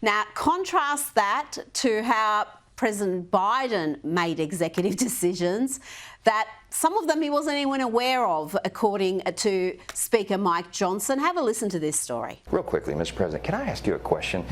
Now, contrast that to how President Biden made executive decisions that some of them he wasn't even aware of, according to Speaker Mike Johnson. Have a listen to this story. Real quickly, Mr. President, can I ask you a question?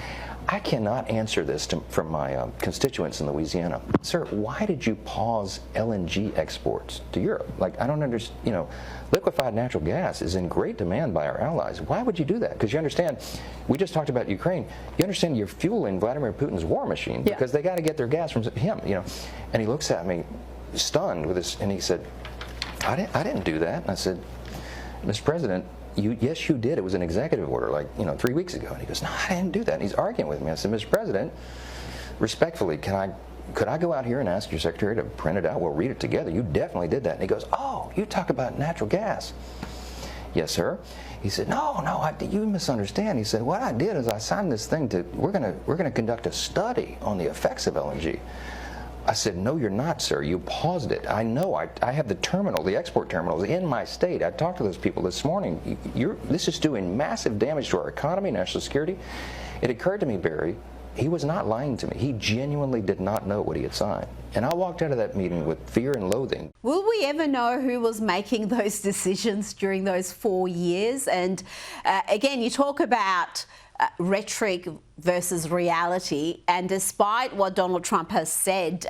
I cannot answer this from my constituents in Louisiana. Sir, why did you pause LNG exports to Europe? Like, I don't understand, liquefied natural gas is in great demand by our allies. Why would you do that? Because you understand, we just talked about Ukraine. You understand you're fueling Vladimir Putin's war machine because they got to get their gas from him, And he looks at me stunned with this, and he said, I didn't do that. And I said, Mr. President, yes, you did. It was an executive order, 3 weeks ago. And he goes, no, I didn't do that. And he's arguing with me. I said, Mr. President, respectfully, could I go out here and ask your secretary to print it out? We'll read it together. You definitely did that. And he goes, oh, you talk about natural gas. Yes, sir. He said, no, you misunderstand. He said, what I did is I signed this thing we're gonna conduct a study on the effects of LNG. I said, no, you're not, sir. You paused it. I know. I have the export terminals in my state. I talked to those people this morning. This is doing massive damage to our economy, national security. It occurred to me, Barry, he was not lying to me. He genuinely did not know what he had signed. And I walked out of that meeting with fear and loathing. Will we ever know who was making those decisions during those 4 years? And again, you talk about rhetoric versus reality, and despite what Donald Trump has said,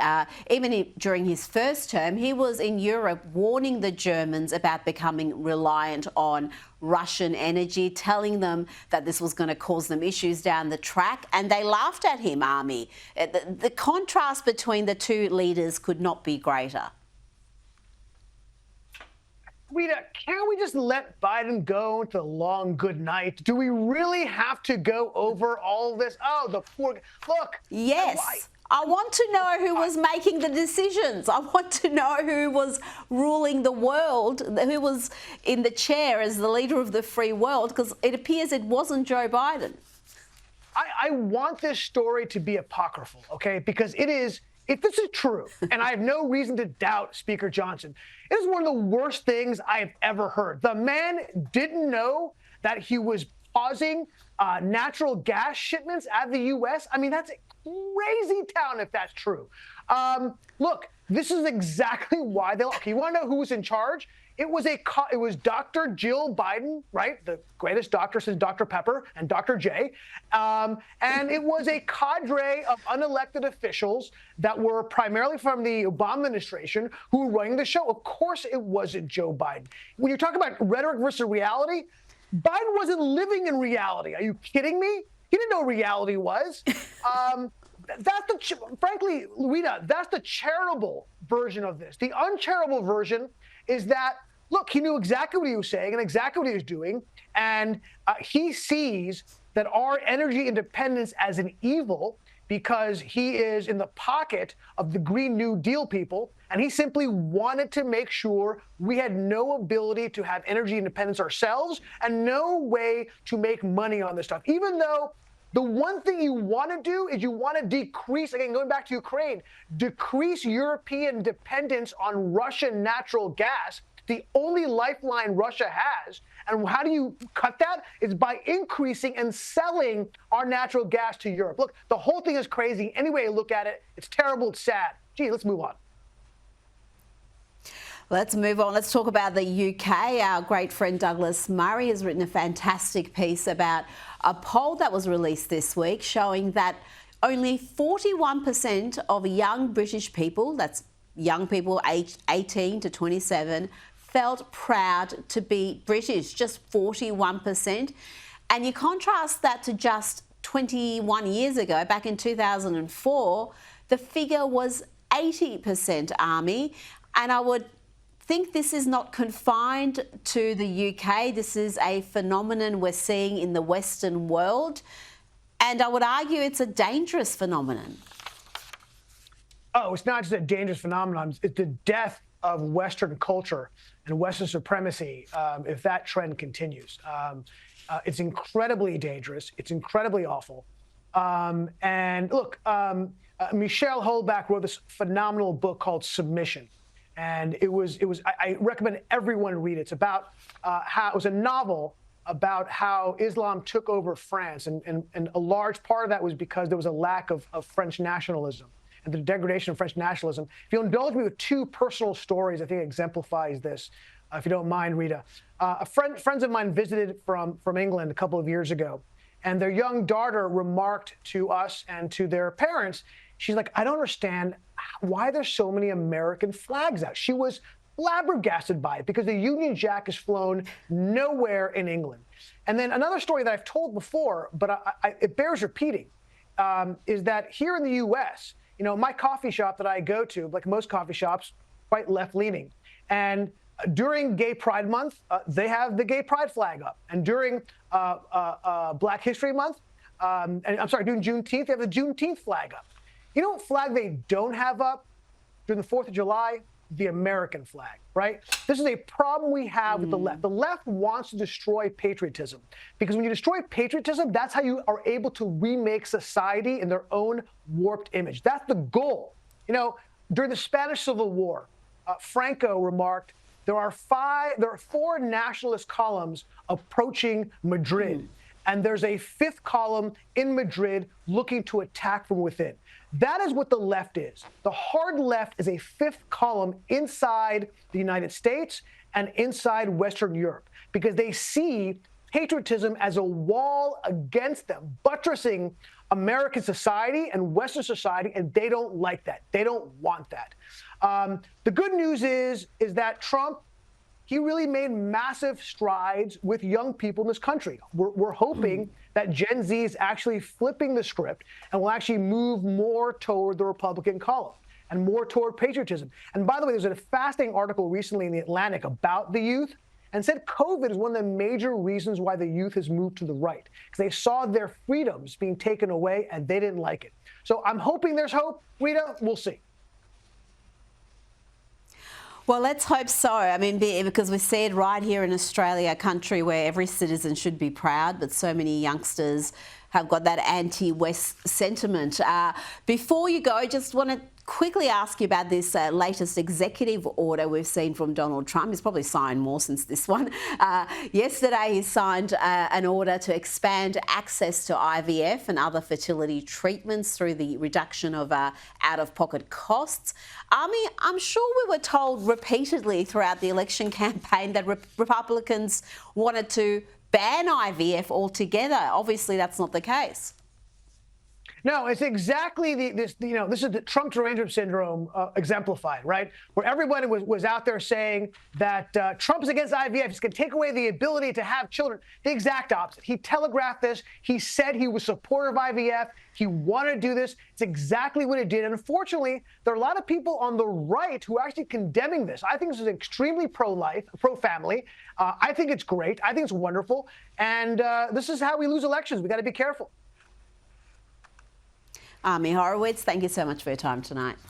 even during his first term, he was in Europe warning the Germans about becoming reliant on Russian energy, telling them that this was going to cause them issues down the track, and they laughed at him, Ami. The contrast between the two leaders could not be greater. Rita, can't we just let Biden go to the long good night? Do we really have to go over all this? Oh, look. Yes. I want to know who was making the decisions. I want to know who was ruling the world, who was in the chair as the leader of the free world, because it appears it wasn't Joe Biden. I want this story to be apocryphal, okay? Because it is. If this is true, and I have no reason to doubt Speaker Johnson, it is one of the worst things I have ever heard. The man didn't know that he was pausing natural gas shipments out of the U.S. I mean, that's a crazy town if that's true. Look, this is exactly why they. Okay, you want to know who was in charge? It was Dr. Jill Biden, right? The greatest doctor since Dr. Pepper and Dr. J. And it was a cadre of unelected officials that were primarily from the Obama administration who were running the show. Of course it wasn't Joe Biden. When you're talking about rhetoric versus reality, Biden wasn't living in reality. Are you kidding me? He didn't know what reality was. Frankly, Rita, that's the charitable version of this. The uncharitable version is that, look, he knew exactly what he was saying and exactly what he was doing, and he sees that our energy independence as an evil because he is in the pocket of the Green New Deal people, and he simply wanted to make sure we had no ability to have energy independence ourselves and no way to make money on this stuff, even though the one thing you want to do is you want to decrease, again, going back to Ukraine, decrease European dependence on Russian natural gas, the only lifeline Russia has. And how do you cut that? It's by increasing and selling our natural gas to Europe. Look, the whole thing is crazy. Any way you look at it, it's terrible, it's sad. Gee, let's move on. Let's move on. Let's talk about the UK. Our great friend Douglas Murray has written a fantastic piece about a poll that was released this week showing that only 41% of young British people, that's young people aged 18 to 27, felt proud to be British, just 41%. And you contrast that to just 21 years ago, back in 2004, the figure was 80%, Ami. And I would think this is not confined to the UK. This is a phenomenon we're seeing in the Western world. And I would argue it's a dangerous phenomenon. Oh, it's not just a dangerous phenomenon. It's the death of Western culture and Western supremacy if that trend continues. It's incredibly dangerous. It's incredibly awful. And look, Michelle Holbach wrote this phenomenal book called Submission. And I recommend everyone read it. It's about how it was a novel about how Islam took over France, and a large part of that was because there was a lack of French nationalism and the degradation of French nationalism. If you'll indulge me with two personal stories, I think exemplifies this, if you don't mind, Rita. Friends of mine visited from England a couple of years ago, and their young daughter remarked to us and to their parents, she's like, I don't understand why there's so many American flags out. She was flabbergasted by it because the Union Jack is flown nowhere in England. And then another story that I've told before, but it bears repeating, is that here in the U.S., you know, my coffee shop that I go to, like most coffee shops, quite left-leaning. And during Gay Pride Month, they have the Gay Pride flag up. And during Black History Month, during Juneteenth, they have the Juneteenth flag up. You know what flag they don't have up during the 4th of July? The American flag, right? This is a problem we have with the left. The left wants to destroy patriotism because when you destroy patriotism, that's how you are able to remake society in their own warped image. That's the goal. You know, during the Spanish Civil War, Franco remarked, there are 4 nationalist columns approaching Madrid, and there's a 5th column in Madrid looking to attack from within. That is what the left is. The hard left is a 5th column inside the United States and inside Western Europe because they see patriotism as a wall against them, buttressing American society and Western society, and they don't like that. They don't want that. The good news is that Trump, he really made massive strides with young people in this country. We're hoping that Gen Z is actually flipping the script and will actually move more toward the Republican column and more toward patriotism. And by the way, there's a fascinating article recently in The Atlantic about the youth and said COVID is one of the major reasons why the youth has moved to the right, because they saw their freedoms being taken away and they didn't like it. So I'm hoping there's hope. Rita, we'll see. Well, let's hope so. I mean, because we see it right here in Australia, a country where every citizen should be proud, but so many youngsters have got that anti-West sentiment. Before you go, just want to quickly ask you about this latest executive order we've seen from Donald Trump. He's probably signed more since this one. Yesterday, he signed an order to expand access to IVF and other fertility treatments through the reduction of out-of-pocket costs. Ami, I'm sure we were told repeatedly throughout the election campaign that Republicans wanted to ban IVF altogether. Obviously, that's not the case. No, it's exactly this is the Trump derangement syndrome exemplified, right? Where everybody was out there saying that Trump is against IVF. He's going to take away the ability to have children. The exact opposite. He telegraphed this. He said he was supportive of IVF. He wanted to do this. It's exactly what he did. And unfortunately, there are a lot of people on the right who are actually condemning this. I think this is extremely pro-life, pro-family. I think it's great. I think it's wonderful. And this is how we lose elections. We got to be careful. Ami Horowitz, thank you so much for your time tonight.